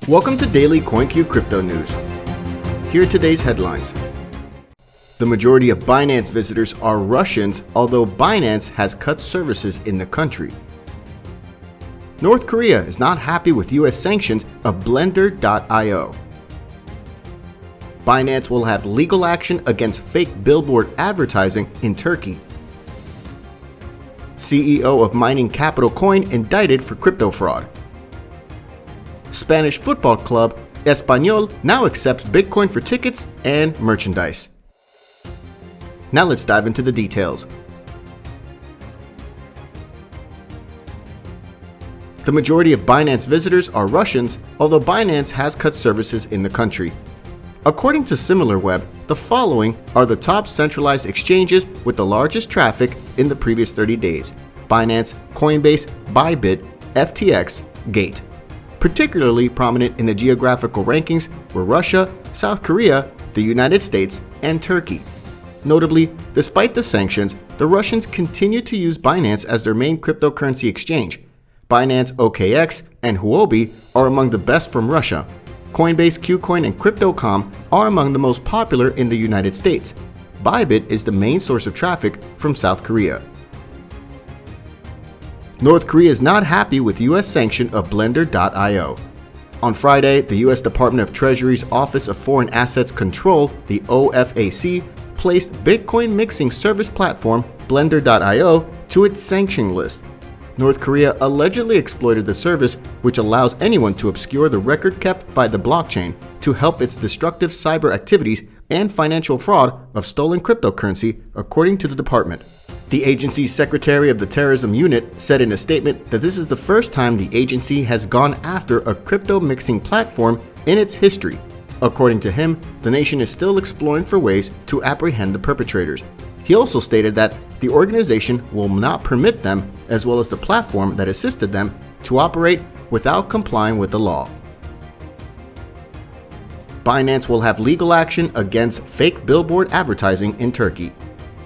Welcome to Daily CoinCu Crypto News. Here are today's headlines. The majority of Binance visitors are Russians, although Binance has cut services in the country. North Korea is not happy with U.S. sanctions of Blender.io. Binance will have legal action against fake Billboard advertising in Turkey. CEO of mining capital Coin indicted for crypto fraud. Spanish football club Espanyol now accepts Bitcoin for tickets and merchandise. Now let's dive into the details. The majority of Binance visitors are Russians, although Binance has cut services in the country. According to SimilarWeb, the following are the top centralized exchanges with the largest traffic in the previous 30 days: Binance, Coinbase, Bybit, FTX, Gate. Particularly prominent in the geographical rankings were Russia, South Korea, the United States, and Turkey. Notably, despite the sanctions, the Russians continue to use Binance as their main cryptocurrency exchange. Binance OKX and Huobi are among the best from Russia. Coinbase, KuCoin, and Crypto.com are among the most popular in the United States. Bybit is the main source of traffic from South Korea. North Korea is not happy with U.S. sanction of Blender.io. On Friday, the U.S. Department of Treasury's Office of Foreign Assets Control, the OFAC, placed Bitcoin mixing service platform Blender.io to its sanction list. North Korea allegedly exploited the service, which allows anyone to obscure the record kept by the blockchain to help its destructive cyber activities and financial fraud of stolen cryptocurrency, according to the department. The agency's Secretary of the Terrorism Unit said in a statement that this is the first time the agency has gone after a crypto mixing platform in its history. According to him, the nation is still exploring for ways to apprehend the perpetrators. He also stated that the organization will not permit them, as well as the platform that assisted them, to operate without complying with the law. Binance will have legal action against fake Billboard advertising in Turkey.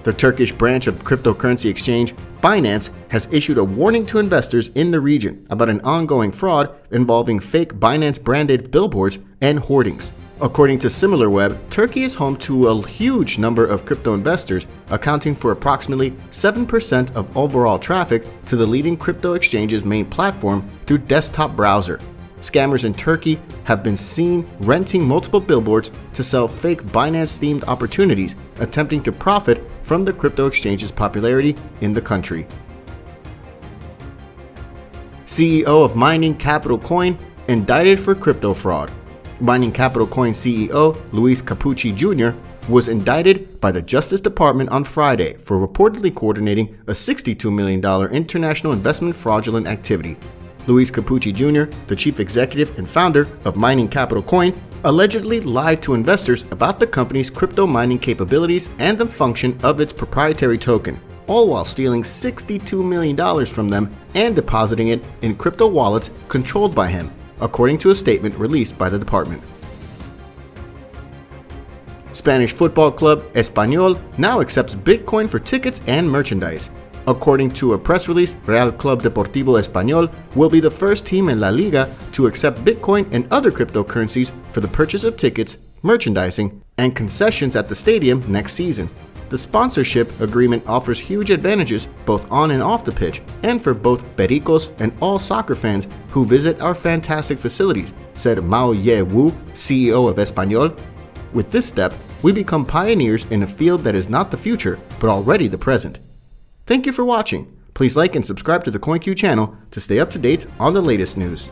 The Turkish branch of cryptocurrency exchange Binance has issued a warning to investors in the region about an ongoing fraud involving fake Binance-branded billboards and hoardings. According to SimilarWeb, Turkey is home to a huge number of crypto investors, accounting for approximately 7% of overall traffic to the leading crypto exchange's main platform through desktop browser. Scammers in Turkey have been seen renting multiple billboards to sell fake Binance-themed opportunities, attempting to profit from the crypto exchange's popularity in the country. CEO of mining capital Coin indicted for crypto fraud. Mining capital Coin CEO Luis Capucci Jr. was indicted by the Justice Department on Friday for reportedly coordinating a $62 million international investment fraudulent activity. Luis Capucci Jr., the chief executive and founder of Mining Capital Coin, allegedly lied to investors about the company's crypto mining capabilities and the function of its proprietary token, all while stealing $62 million from them and depositing it in crypto wallets controlled by him, according to a statement released by the department. Spanish football club Espanyol now accepts Bitcoin for tickets and merchandise. According to a press release, Real Club Deportivo Espanyol will be the first team in La Liga to accept Bitcoin and other cryptocurrencies for the purchase of tickets, merchandising, and concessions at the stadium next season. The sponsorship agreement offers huge advantages both on and off the pitch, and for both Pericos and all soccer fans who visit our fantastic facilities, said Mao Ye Wu, CEO of Espanyol. With this step, we become pioneers in a field that is not the future, but already the present. Thank you for watching. Please like and subscribe to the CoinCu channel to stay up to date on the latest news.